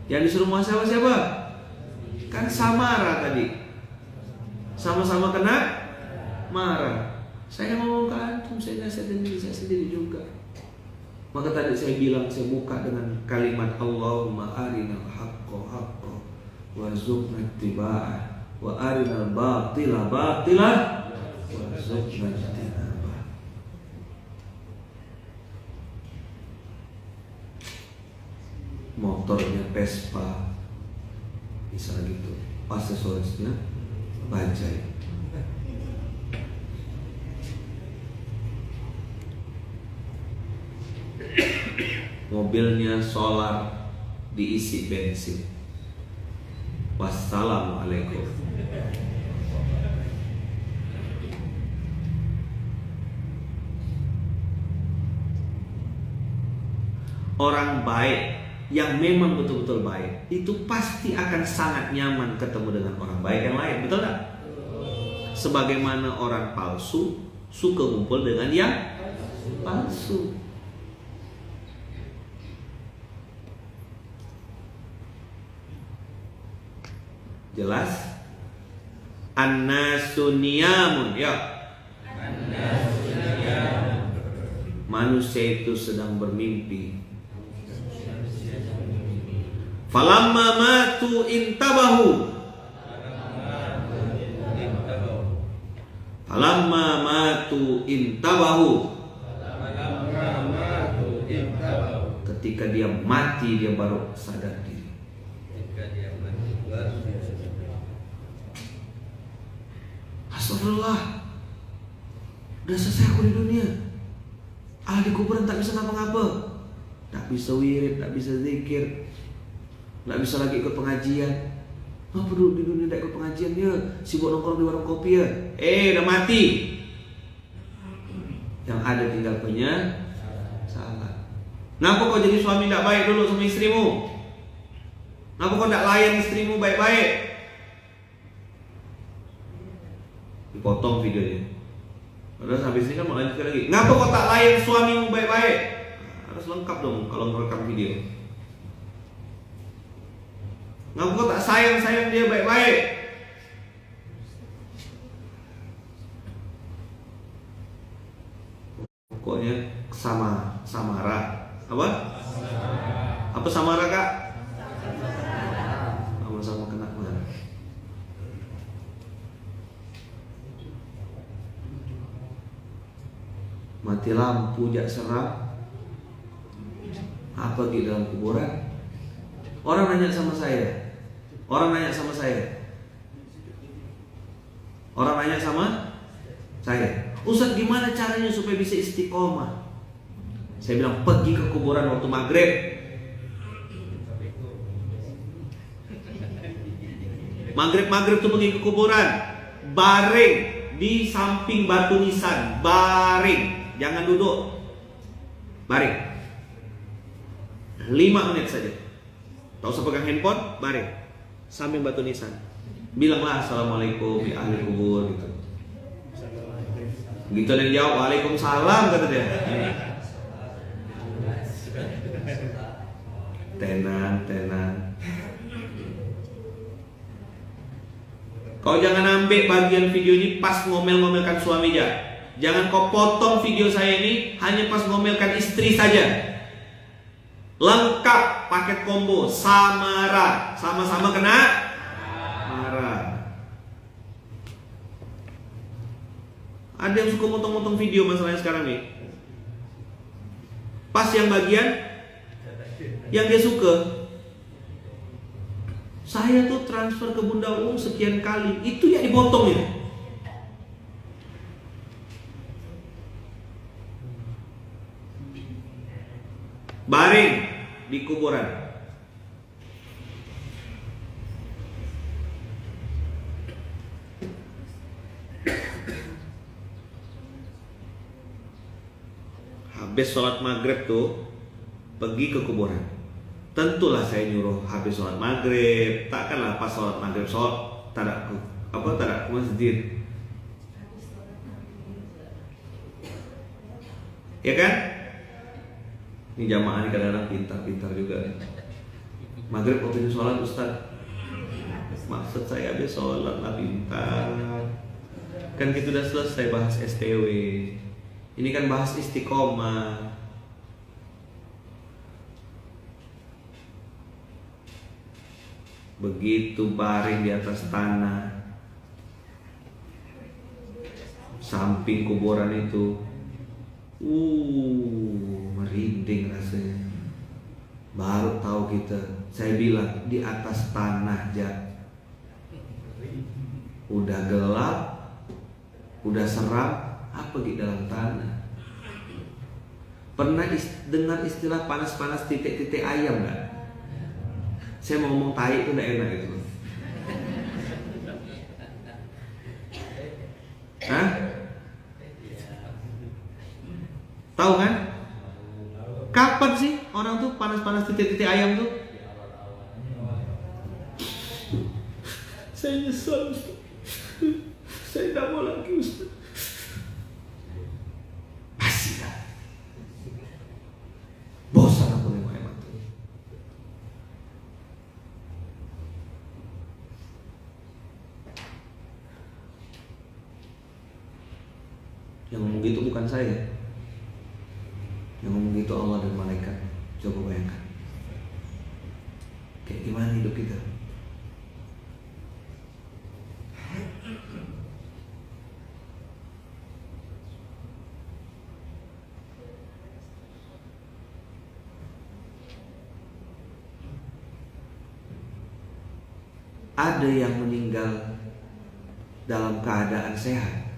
Yang disuruh muhasabah siapa? Kan Samara tadi, sama-sama kena marah. Saya ngomong ke antum, saya nasihatin diri saya sendiri juga. Maka tadi saya bilang, saya buka dengan kalimat Allahumma arinal haqqa haqqa warzuqna ittiba'ah wa arinal batila batilah warzuqna ijtinabah. Motornya Vespa misalnya gitu, aksesorisnya bajai. Mobilnya solar diisi bensin. Wassalamualaikum. Orang baik yang memang betul-betul baik itu pasti akan sangat nyaman ketemu dengan orang baik yang lain, betul tak? Sebagaimana orang palsu suka ngumpul dengan yang palsu. Jelas? An-nasu niyamun, ya. Manusia itu sedang bermimpi. Falamma matu intabahu. Falamma matu intabahu. Ketika dia mati dia baru sadar diri. Astagfirullah. Udah selesai aku di dunia. Di kuburan tak bisa ngapa-ngapa. Tak bisa wirid, tak bisa zikir, tak bisa lagi ikut pengajian. Apa dulu di dunia tak ikut pengajian ya? Sibuk nongkrong di warung kopi ya? Udah mati. Yang ada tinggal penyesalan. Kenapa kau jadi suami tak baik dulu sama istrimu? Kenapa kau tak layan istrimu baik-baik? Dipotong videonya. Terus habis ini kan mau lanjutkan lagi. Ngapa kau tak layan suamimu baik-baik? Harus lengkap dong kalau merekam video. Ngapa kau tak sayang dia baik-baik? Pokoknya samara. Apa? Apa samara, Kak? Sama-sama kena marah. Mati lampu jak seram. Apa di dalam kuburan? Orang nanya sama saya. Ustaz, gimana caranya supaya bisa istiqomah? Saya bilang pergi ke kuburan waktu maghrib. Maghrib tuh pergi ke kuburan, baring di samping batu nisan, baring. Jangan duduk, baring 5 menit saja. Tak usah pegang handphone, baring samping batu nisan. Bilanglah assalamualaikum ya ahli kubur gitu. Gitu dan jawab waalaikumsalam kata dia. Tenang. Kau jangan ambil bagian video ini pas ngomel-ngomelkan suami aja. Jangan kau potong video saya ini hanya pas ngomelkan istri saja. Lengkap paket combo, samara, sama-sama kena marah. Ada yang suka motong-motong video masalahnya sekarang nih. Pas yang bagian yang dia suka. Saya tuh transfer ke Bunda sekian kali, itu ya dipotong ya. Baring di kuburan. Habis sholat maghrib tuh pergi ke kuburan. Tentulah saya nyuruh habis sholat maghrib. Takkanlah pas sholat maghrib tak ke masjid. Ya kan? Ini jamaah ini kadang-kadang pintar juga nih. Maghrib waktu sholat Ustaz. Maksud saya habis sholat lah pintar. Kan kita udah selesai bahas STW. Ini kan bahas istiqomah. Begitu baring di atas tanah samping kuburan itu, merinding rasanya. Baru tahu kita. Saya bilang di atas tanah aja. udah gelap, udah seram, apa di dalam tanah? Pernah dengar istilah panas-panas titik-titik ayam nggak? Saya mau ngomong tai itu nggak enak itu. Hah? Tahu kan? Kapan sih orang tuh panas-panas titik-titik ayam tuh? Saya nyesal, Ustaz. Saya tidak mau lagi, Ustaz. Pasti dah. Bosan aku nengok hemat tuh. Yang ngomong gitu bukan saya. Yang ngomong gitu Allah dan malaikat. Coba bayangkan. Kayak gimana hidup kita? Ada yang meninggal dalam keadaan sehat.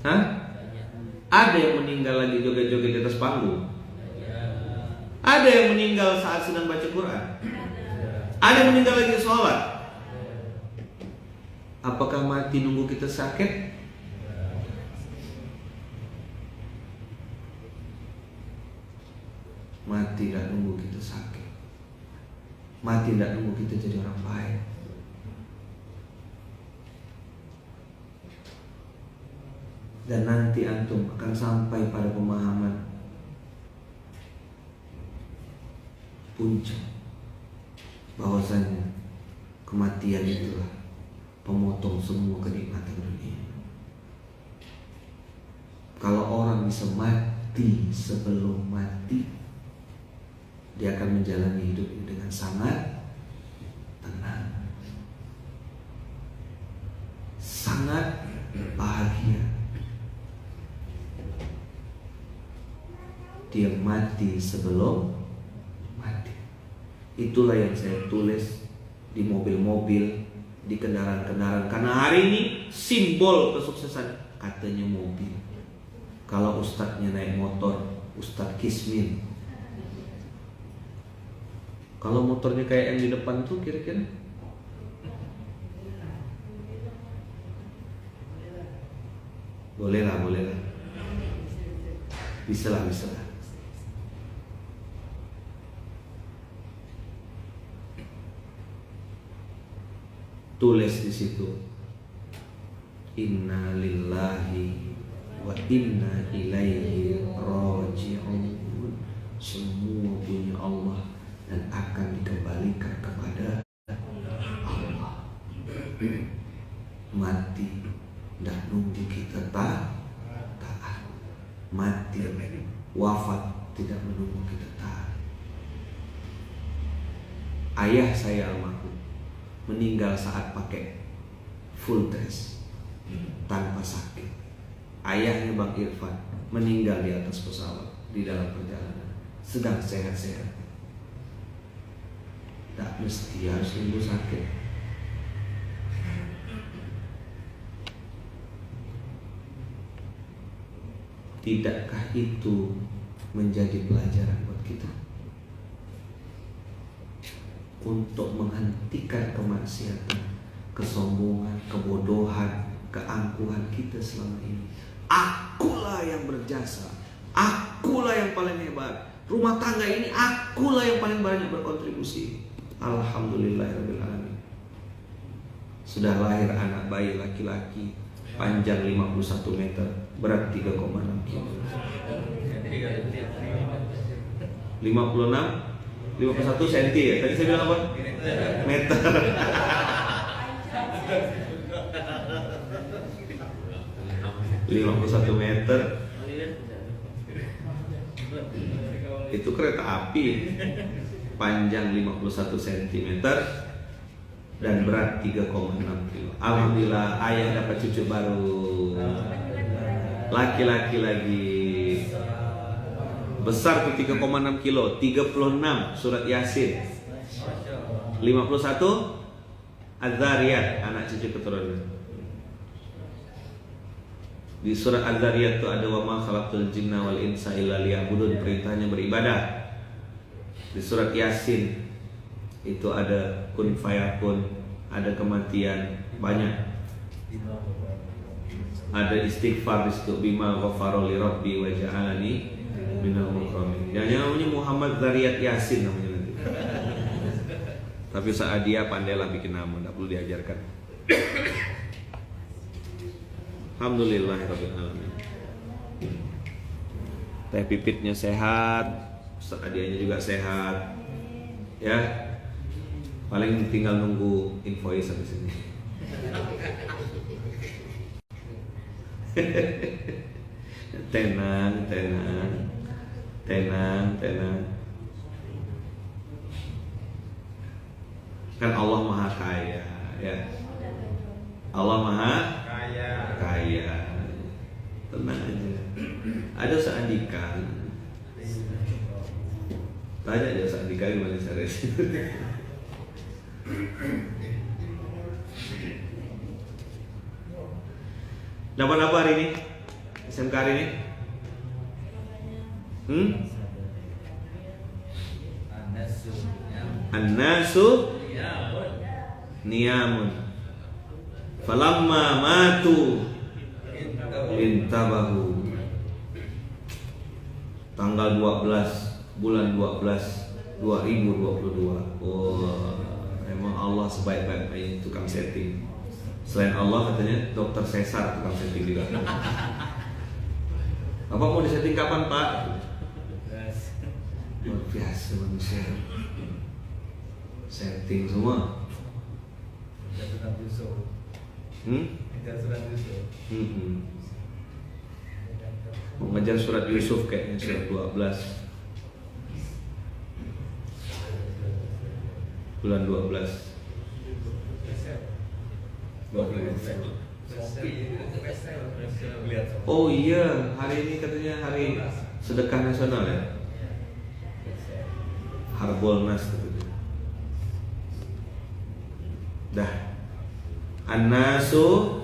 Hah? Ada yang meninggal lagi joget-joget di atas panggung. Ada yang meninggal saat sedang baca Quran. Ada yang meninggal lagi sholat. Apakah mati nunggu kita sakit? Mati tidak nunggu kita sakit. Mati tidak nunggu kita jadi orang baik. Dan nanti antum akan sampai pada pemahaman puncak bahwasanya kematian itulah pemotong semua kenikmatan dunia. Kalau orang bisa mati sebelum mati, dia akan menjalani hidup ini dengan sangat tenang, sangat bahagia. Dia mati sebelum mati. Itulah yang saya tulis di mobil-mobil, di kendaraan-kendaraan. Karena hari ini simbol kesuksesan katanya mobil. Kalau ustadznya naik motor, Ustadz Kismin. Kalau motornya kayak yang di depan tuh kira-kira boleh lah. Bisa lah. Tulis di situ, Inna lillahi wa inna ilaihi raji'un. Semua punya Allah dan akan dikembalikan kepada Allah. Mati tidak nunggu kita taat. Mati wafat tidak menunggu kita taat. Ayah saya almarhum meninggal saat pakai full dress tanpa sakit. Ayahnya Bang Irfan meninggal di atas pesawat di dalam perjalanan sedang sehat-sehat. Tak mesti harus nunggu sakit. Tidakkah itu menjadi pelajaran buat kita untuk menghentikan kemaksiatan, kesombongan, kebodohan, keangkuhan kita selama ini? Akulah yang berjasa, akulah yang paling hebat. Rumah tangga ini akulah yang paling banyak berkontribusi. Alhamdulillahirrahmanirrahim. Sudah lahir anak bayi laki-laki, panjang 51 meter, berat 3,6 kilo. 51 cm ya? Tadi saya bilang apa? Meter. ...51 meter. Itu kereta api. Panjang 51 cm dan berat 3,6 kilo. Alhamdulillah ayah dapat cucu baru. Laki-laki lagi. Besar tuh 3,6 kilo, 36 surat Yasin. Masya Allah. 51 Az-Zariyat, anak cucu keturunan. Di surat Az-Zariyat itu ada wa ma khalaqtul jinna wal insa illa liya'budun, perintahnya beribadah. Di surat Yasin itu ada kun fayakun, ada kematian, banyak. Ada istighfar di situ, bima ghafara li rabbi wa ja'alani minal mukramin. Yang namanya Muhammad Zariyat Yasin namanya nanti. Tapi saat dia pandailah bikin nama, tidak perlu diajarkan. Alhamdulillahirabbil alamin. Teh pipitnya sehat, Ustaz Adianya juga sehat. Ya. Paling tinggal nunggu invoice habis ini. Tenang. Kan Allah Maha Kaya, ya. Allah Maha Kaya. Tenang aja. Ada Ustaz Andika. Tanya aja Ustaz Andika gimana caranya. Dapat apa hari ini? SMK hari ini? An-nasu niyamun falamma matu intabahu. Tanggal 12 bulan 12 2022. Oh, memang Allah sebaik-baiknya tukang setting. Selain Allah katanya dokter sesar tukang setting juga. Bapak mau disetting kapan Pak? Luar biasa manusia. Setting semua. Mau ngejar surat Yusuf kayaknya surat 12 bulan 12. Oh iya, hari ini katanya hari sedekah nasional ya. Harbolnas katanya. Dah. An-nasu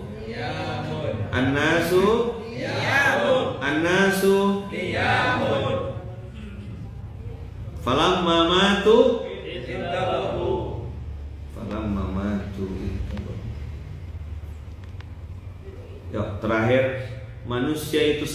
falamma matu. Ya, terakhir manusia itu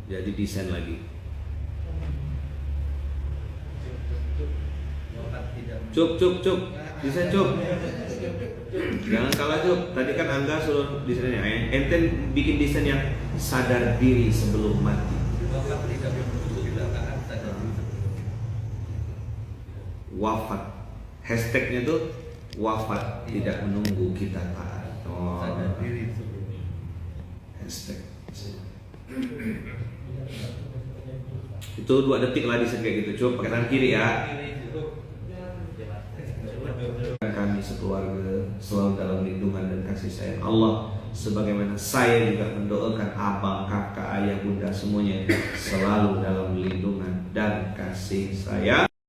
jadi desain lagi. Cuk, desain cuk. Jangan kalah cuk. Tadi kan Angga suruh desainnya. Enten bikin desain yang sadar diri sebelum mati. Wafat. Hashtagnya tuh wafat tidak menunggu kita taat. Oh. Sadar diri sebelum. Hashtag. Itu 2 detik lah desain kayak gitu. Coba pakai tangan kiri ya. Kami sekeluarga selalu dalam lindungan dan kasih sayang Allah, sebagaimana saya juga mendoakan abang, kakak, ayah, bunda semuanya selalu dalam lindungan dan kasih sayang